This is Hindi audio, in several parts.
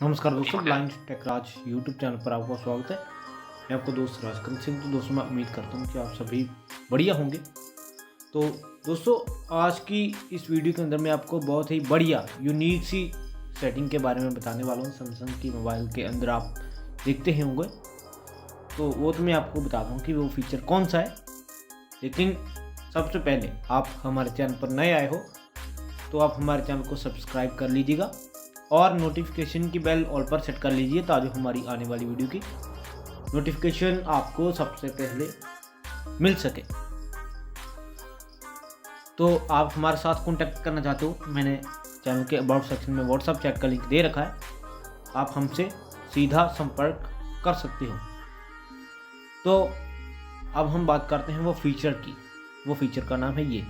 नमस्कार दोस्तों, ब्लाइंड टेकराज यूट्यूब चैनल पर आपका स्वागत है। मैं आपका दोस्त राजकरण सिंह। तो दोस्तों, मैं उम्मीद करता हूँ कि आप सभी बढ़िया होंगे। तो दोस्तों, आज की इस वीडियो के अंदर मैं आपको बहुत ही बढ़िया यूनिक सी सेटिंग के बारे में बताने वाला हूँ। सैमसंग की मोबाइल के अंदर आप देखते ही होंगे, तो वो तो मैं आपको बताता हूँ कि वो फीचर कौन सा है। लेकिन सबसे पहले आप हमारे चैनल पर नए आए हो तो आप हमारे चैनल को सब्सक्राइब कर लीजिएगा और नोटिफिकेशन की बेल ऑल पर सेट कर लीजिए ताकि हमारी आने वाली वीडियो की नोटिफिकेशन आपको सबसे पहले मिल सके। तो आप हमारे साथ कांटेक्ट करना चाहते हो, मैंने चैनल के अबाउट सेक्शन में व्हाट्सएप चैट का लिंक दे रखा है, आप हमसे सीधा संपर्क कर सकते हो। तो अब हम बात करते हैं वो फीचर की। वो फीचर का नाम है ये,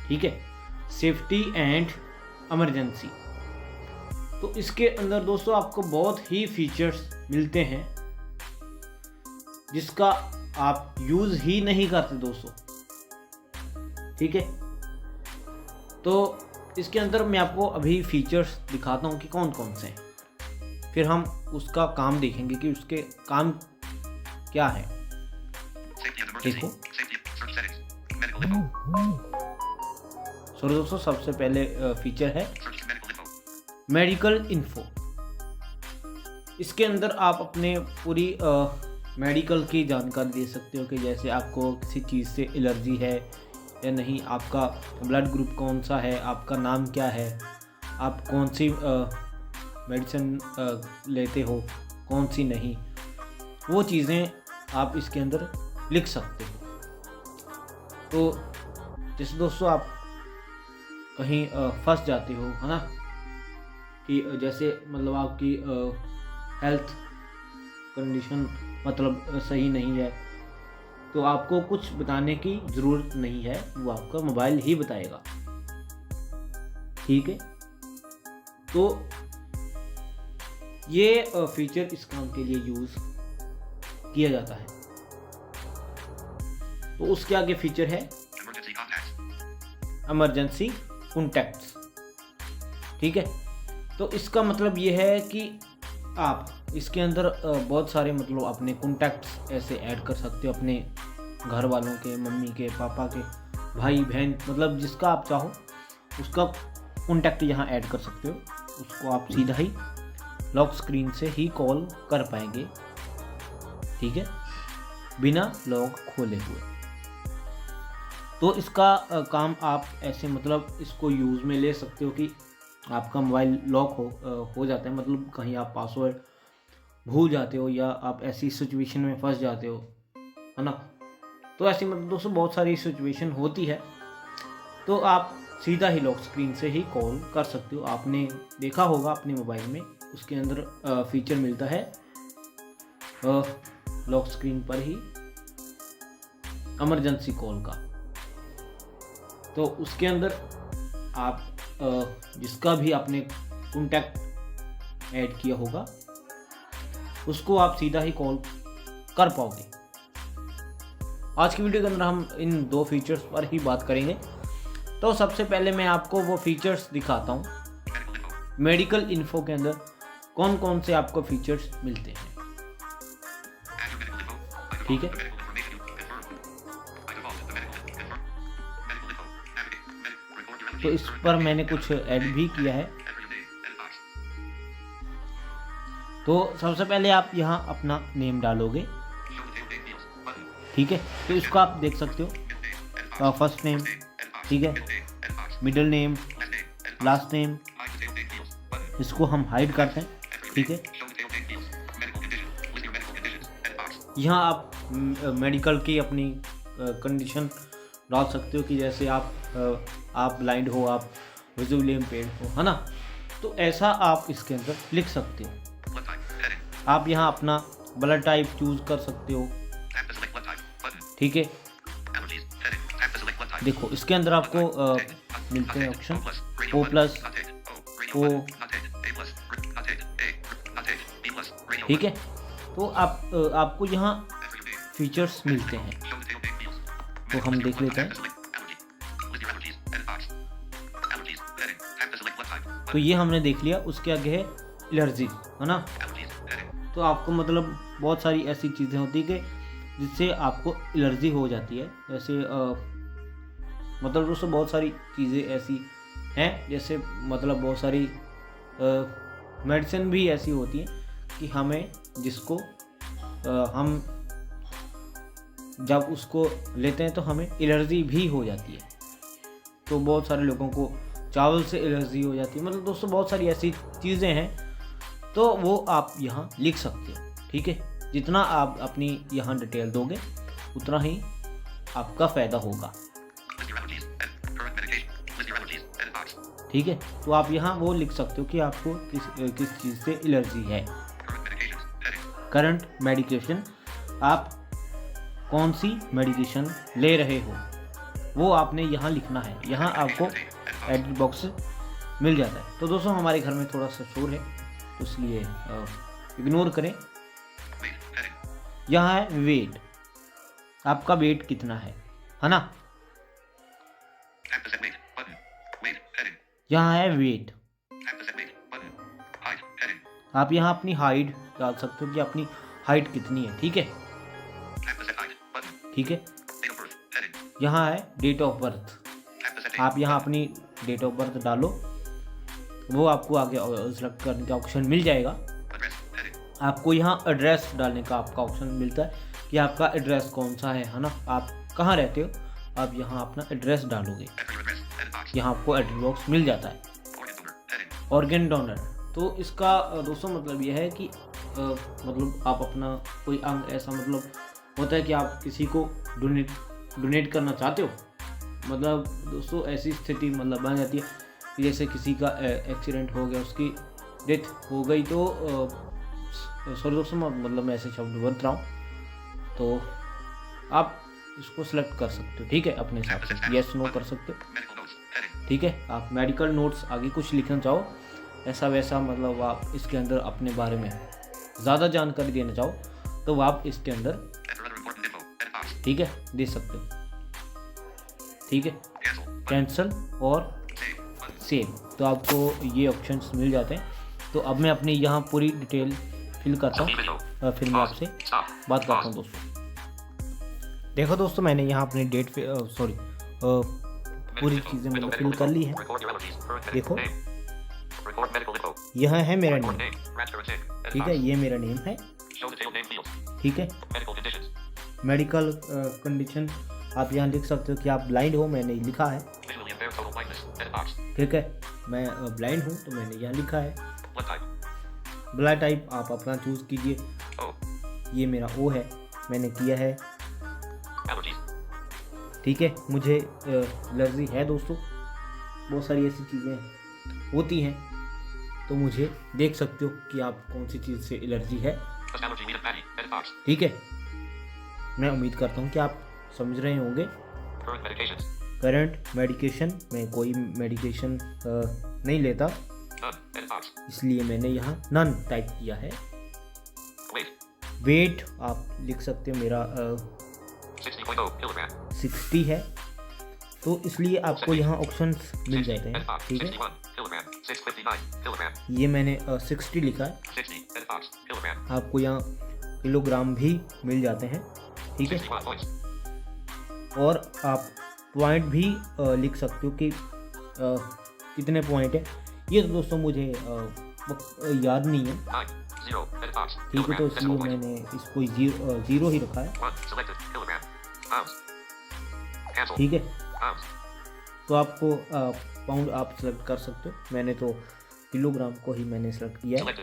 ठीक है, सेफ्टी एंड इमरजेंसी। तो इसके अंदर दोस्तों आपको बहुत ही फीचर्स मिलते हैं जिसका आप यूज ही नहीं करते दोस्तों, ठीक है। तो इसके अंदर मैं आपको अभी फीचर्स दिखाता हूं कि कौन कौन से हैं, फिर हम उसका काम देखेंगे कि उसके काम क्या है। देखो दोस्तों, सबसे पहले फीचर है मेडिकल इन्फो। इसके अंदर आप अपने पूरी मेडिकल की जानकारी दे सकते हो कि जैसे आपको किसी चीज़ से एलर्जी है या नहीं, आपका ब्लड ग्रुप कौन सा है, आपका नाम क्या है, आप कौन सी मेडिसिन लेते हो, कौन सी नहीं, वो चीज़ें आप इसके अंदर लिख सकते हो। तो जैसे दोस्तों आप कहीं फंस जाते हो, है ना, कि जैसे मतलब आपकी हेल्थ कंडीशन मतलब सही नहीं है, तो आपको कुछ बताने की ज़रूरत नहीं है, वो आपका मोबाइल ही बताएगा, ठीक है। तो ये फीचर इस काम के लिए यूज़ किया जाता है। तो उसके आगे फीचर है इमरजेंसी कॉन्टैक्ट्स, ठीक है। तो इसका मतलब ये है कि आप इसके अंदर बहुत सारे मतलब अपने कॉन्टैक्ट्स ऐसे ऐड कर सकते हो, अपने घर वालों के, मम्मी के, पापा के, भाई बहन, मतलब जिसका आप चाहो उसका कॉन्टैक्ट यहाँ ऐड कर सकते हो। उसको आप सीधा ही लॉक स्क्रीन से ही कॉल कर पाएंगे, ठीक है, बिना लॉक खोले हुए। तो इसका काम आप ऐसे मतलब इसको यूज़ में ले सकते हो कि आपका मोबाइल लॉक हो जाता है, मतलब कहीं आप पासवर्ड भूल जाते हो या आप ऐसी सिचुएशन में फंस जाते हो, है ना। तो ऐसी मतलब दोस्तों बहुत सारी सिचुएशन होती है, तो आप सीधा ही लॉक स्क्रीन से ही कॉल कर सकते हो। आपने देखा होगा अपने मोबाइल में उसके अंदर फीचर मिलता है लॉक स्क्रीन पर ही इमरजेंसी कॉल का। तो उसके अंदर आप जिसका भी आपने कॉन्टैक्ट ऐड किया होगा उसको आप सीधा ही कॉल कर पाओगे। आज की वीडियो के अंदर हम इन दो फीचर्स पर ही बात करेंगे। तो सबसे पहले मैं आपको वो फीचर्स दिखाता हूँ मेडिकल इन्फो के अंदर कौन कौन से आपको फीचर्स मिलते हैं, ठीक है। तो इस पर मैंने कुछ ऐड भी किया है। तो सबसे पहले आप यहाँ अपना नेम डालोगे, ठीक है। तो इसको आप देख सकते हो, फर्स्ट नेम, ठीक है, मिडिल नेम, लास्ट नेम, इसको हम हाइड करते हैं, ठीक है। यहाँ आप मेडिकल की अपनी कंडीशन डाल सकते हो कि जैसे आप ब्लाइंड हो, आप विजुअली इम्पेयर्ड हो, है ना। तो ऐसा आप इसके अंदर लिख सकते हो। आप यहाँ अपना ब्लड टाइप चूज कर सकते हो, ठीक है। देखो इसके अंदर आपको मिलते हैं ऑप्शन O+, O, ठीक है। तो आपको यहाँ फीचर्स मिलते हैं, तो हम देख लेते हैं। तो ये हमने देख लिया। उसके आगे है एलर्जी, है ना। तो आपको मतलब बहुत सारी ऐसी चीज़ें होती है कि जिससे आपको एलर्जी हो जाती है। जैसे मतलब दोस्तों बहुत सारी चीज़ें ऐसी हैं, जैसे मतलब बहुत सारी मेडिसिन भी ऐसी होती हैं कि हमें जिसको हम जब उसको लेते हैं तो हमें एलर्जी भी हो जाती है। तो बहुत सारे लोगों को चावल से एलर्जी हो जाती है। मतलब दोस्तों बहुत सारी ऐसी चीज़ें हैं, तो वो आप यहाँ लिख सकते हो, ठीक है। जितना आप अपनी यहाँ डिटेल दोगे उतना ही आपका फ़ायदा होगा, ठीक है। तो आप यहाँ वो लिख सकते हो कि आपको किस चीज़ से एलर्जी है। करंट मेडिकेशन, आप कौन सी मेडिकेशन ले रहे हो वो आपने यहाँ लिखना है। यहाँ आपको एडिट बॉक्स मिल जाता है। तो दोस्तों हमारे घर में थोड़ा सा शोर है तो इसलिए इग्नोर करें। यहाँ है वेट, आपका वेट कितना है ना। यहाँ है वेट, आप यहाँ अपनी हाइट डाल सकते हो कि अपनी हाइट कितनी है, ठीक है, ठीक है। यहाँ है डेट ऑफ बर्थ, आप यहाँ अपनी डेट ऑफ बर्थ डालो, वो आपको आगे सेलेक्ट करने का ऑप्शन मिल जाएगा। आपको यहाँ एड्रेस डालने का आपका ऑप्शन मिलता है कि आपका एड्रेस कौन सा है ना। आप कहाँ रहते हो, आप यहाँ अपना एड्रेस डालोगे, यहाँ आपको एड्रेस बॉक्स मिल जाता है। ऑर्गन डोनर, तो इसका दोस्तों मतलब यह है कि मतलब आप अपना कोई अंग ऐसा मतलब होता है कि आप किसी को डोनेट करना चाहते हो। मतलब दोस्तों ऐसी स्थिति मतलब बन जाती है कि जैसे किसी का एक्सीडेंट हो गया, उसकी डेथ हो गई, तो सॉरी दोस्तों मतलब मैं ऐसे शब्द बरत रहा हूँ, तो आप इसको सेलेक्ट कर सकते हो, ठीक है, अपने हिसाब से येस नो कर सकते हो, ठीक है। आप मेडिकल नोट्स आगे कुछ लिखना चाहो ऐसा वैसा, मतलब आप इसके अंदर अपने बारे में ज़्यादा जानकारी देना चाहो तो आप इसके अंदर, ठीक है, दे सकते हो, ठीक है। कैंसल और सेव, तो आपको ये ऑप्शंस मिल जाते हैं। तो अब मैं अपनी यहाँ पूरी डिटेल फिल करता हूँ, फिर मैं आपसे बात करता हूँ दोस्तों। देखो दोस्तों मैंने यहाँ अपनी डेट पूरी चीज़ें मतलब फिल कर ली है। देखो यह है मेरा नेम, ठीक है, ये मेरा नेम है, ठीक है। मेडिकल कंडीशन आप यहाँ लिख सकते हो कि आप ब्लाइंड हो, मैंने लिखा है, ठीक है, मैं ब्लाइंड हूँ तो मैंने यहाँ लिखा है। ब्लड टाइप आप अपना चूज कीजिए, ये मेरा ओ है, मैंने किया है, ठीक है। मुझे एलर्जी है दोस्तों, बहुत सारी ऐसी चीज़ें होती हैं, तो मुझे देख सकते हो कि आप कौन सी चीज़ से एलर्जी है, ठीक है। मैं उम्मीद करता हूँ कि आप समझ रहे होंगे। करंट मेडिकेशन, मैं कोई मेडिकेशन नहीं लेता, इसलिए मैंने यहाँ नन टाइप किया है। वेट आप लिख सकते हो, मेरा 60 है, तो इसलिए आपको यहाँ ऑप्शंस मिल जाते हैं, ठीक है। ये मैंने 60 लिखा है, आपको यहाँ किलोग्राम भी मिल जाते हैं, ठीक है। और आप पॉइंट भी लिख सकते हो कि कितने पॉइंट है। ये तो दोस्तों मुझे याद नहीं है, ठीक है, तो इसलिए मैंने इसको ज़ीरो ही रखा है, ठीक है। तो आपको पाउंड आप सेलेक्ट कर सकते हो, मैंने तो किलोग्राम को ही मैंने सेलेक्ट किया है।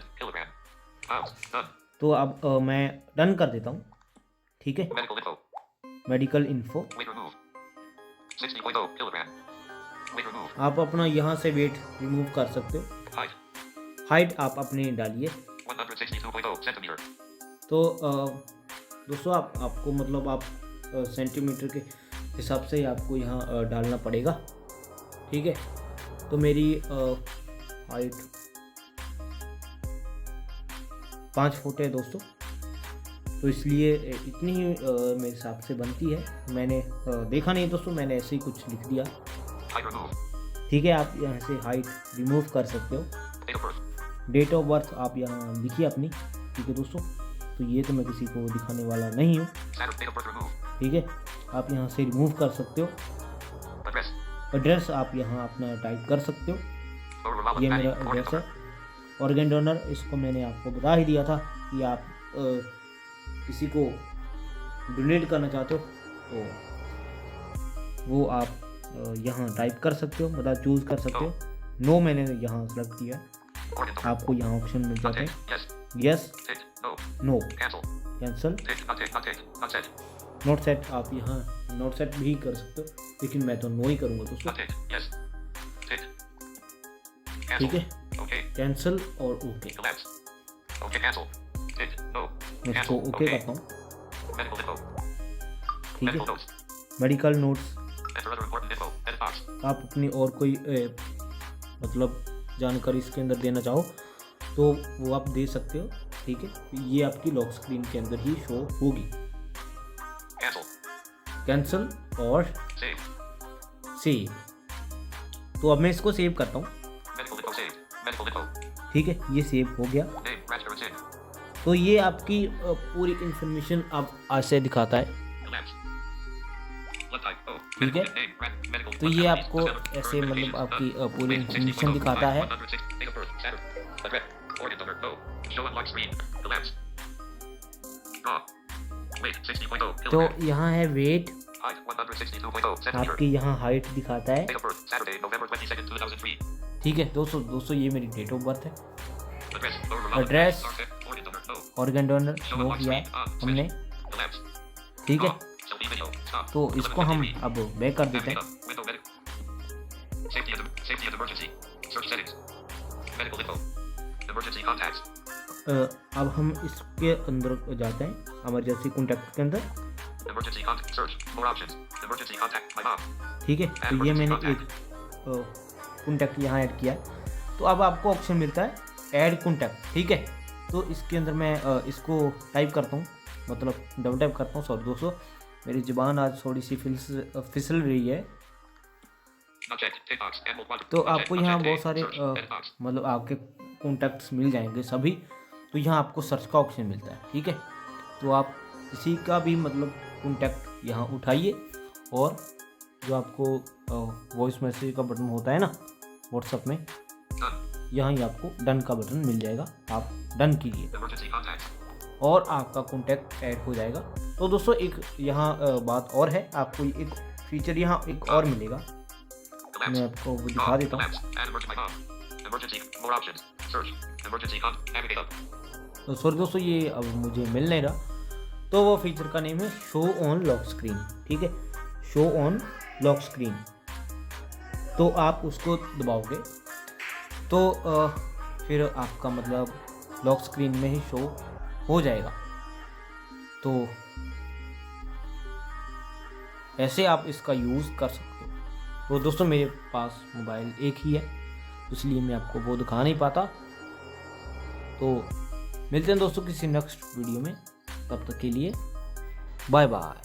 तो अब मैं डन कर देता हूँ, ठीक है। मेडिकल इन्फो, आप अपना यहाँ से वेट रिमूव कर सकते हो। हाइट आप अपनी डालिए, तो दोस्तों आपको मतलब आप सेंटीमीटर के हिसाब से ही आपको यहाँ डालना पड़ेगा, ठीक है। तो मेरी हाइट 5 फुट है दोस्तों, तो इसलिए इतनी ही मेरे हिसाब से बनती है। मैंने देखा नहीं दोस्तों, मैंने ऐसे ही कुछ लिख दिया, ठीक है, आप यहाँ से हाइट रिमूव कर सकते हो। डेट ऑफ बर्थ आप यहाँ लिखिए अपनी। ठीक है दोस्तों, तो ये तो मैं किसी को दिखाने वाला नहीं हूँ। ठीक है, आप यहाँ से रिमूव कर सकते हो। एड्रेस आप यहाँ अपना टाइप कर सकते हो। ये मेरा एड्रेस है। ऑर्गन डोनर, इसको मैंने आपको बता ही दिया था कि आप किसी को डोनेट करना चाहते हो तो वो आप यहाँ टाइप कर सकते हो, मतलब चूज़ कर सकते हो। नो मैंने यहाँ सेलेक्ट किया, आपको यहाँ ऑप्शन मिल जाते हैं yes, no, cancel, note set. आप यहाँ नोट सेट भी कर सकते हो, लेकिन मैं तो नो ही करूँगा दोस्तों। ठीक है, कैंसिल और ओके। मैं इसको ओके करता हूँ। ठीक है, मेडिकल नोट्स, आप अपनी और कोई मतलब जानकारी इसके अंदर देना चाहो तो वो आप दे सकते हो। ठीक है, ये आपकी लॉक स्क्रीन के अंदर ही शो होगी। कैंसिल और सेव। तो अब मैं इसको सेव करता हूँ। ठीक है, ये सेव हो गया। तो ये आपकी पूरी इंफॉर्मेशन अब आज से दिखाता है। ठीक है, तो ये आपको ऐसे मतलब आपकी पूरी इंफॉर्मेशन दिखाता है। तो यहाँ है वेट, आपकी यहाँ हाइट दिखाता है। ठीक है दोस्तों ये मेरी डेट ऑफ बर्थ है। एड्रेस, ऑर्गन डोनर नो किया हमने। ठीक है, तो इसको हम अब बैक कर देते हैं। अब हम इसके अंदर जाते हैं, इमरजेंसी कॉन्टैक्ट के अंदर। ठीक है, तो ये मैंने एक कॉन्टैक्ट यहाँ ऐड किया है। तो अब आपको ऑप्शन मिलता है ऐड कॉन्टैक्ट। ठीक है, तो इसके अंदर मैं इसको टाइप करता हूँ, मतलब डबल टाइप करता हूँ। सॉरी दोस्तों, मेरी ज़ुबान आज थोड़ी सी फिसल रही है। तो आपको यहाँ बहुत सारे मतलब आपके कॉन्टैक्ट्स मिल जाएंगे सभी। तो यहाँ आपको सर्च का ऑप्शन मिलता है। ठीक है, तो आप किसी का भी मतलब कॉन्टैक्ट यहाँ उठाइए और जो आपको वॉइस मैसेज का बटन होता है ना व्हाट्सएप में, यहाँ ही आपको डन का बटन मिल जाएगा। आप डन कीजिए और आपका कॉन्टैक्ट ऐड हो जाएगा। तो दोस्तों एक यहाँ बात और है, आपको एक फीचर यहाँ एक और मिलेगा, मैं आपको वो दिखा देता हूँ। तो सॉरी दोस्तों, ये अब मुझे मिल नहीं रहा। तो वो फीचर का नेम है शो ऑन लॉक स्क्रीन। ठीक है, शो ऑन लॉक स्क्रीन। तो आप उसको दबाओगे तो फिर आपका मतलब लॉक स्क्रीन में ही शो हो जाएगा। तो ऐसे आप इसका यूज़ कर सकते हो। तो दोस्तों मेरे पास मोबाइल एक ही है, इसलिए मैं आपको वो दिखा नहीं पाता। तो मिलते हैं दोस्तों किसी नेक्स्ट वीडियो में, तब तक के लिए बाय बाय।